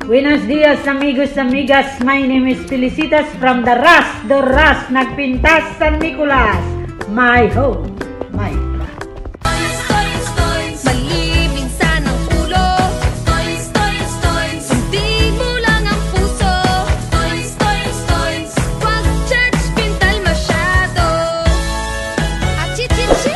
Buenos dias, amigos, amigas. My name is Felicitas from the Ras, Nagpintas, San Nicolas. My home, my pride. Maliming sanang ulo. Sundin mo lang ang puso. Wag judge pintal masyado. Achichichi!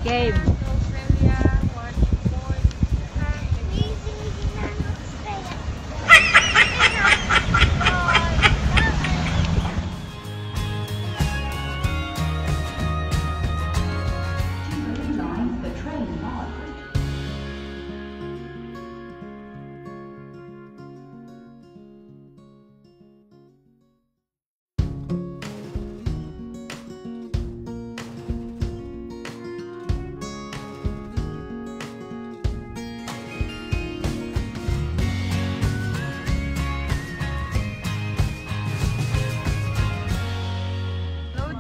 Game.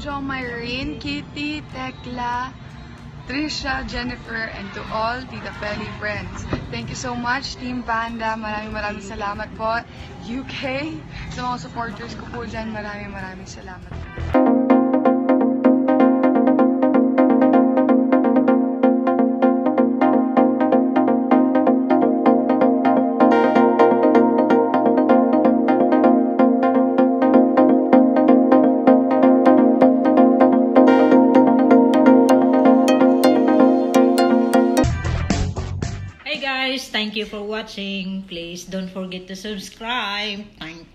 Jo, Myrene, Kitty, Tekla, Trisha, Jennifer, and to all Tita Feli friends. Thank you so much, Team Panda. Maraming salamat po. UK, sa mga supporters ko po dyan, maraming salamat po. Hey guys, thank you for watching. Please don't forget to subscribe. Thank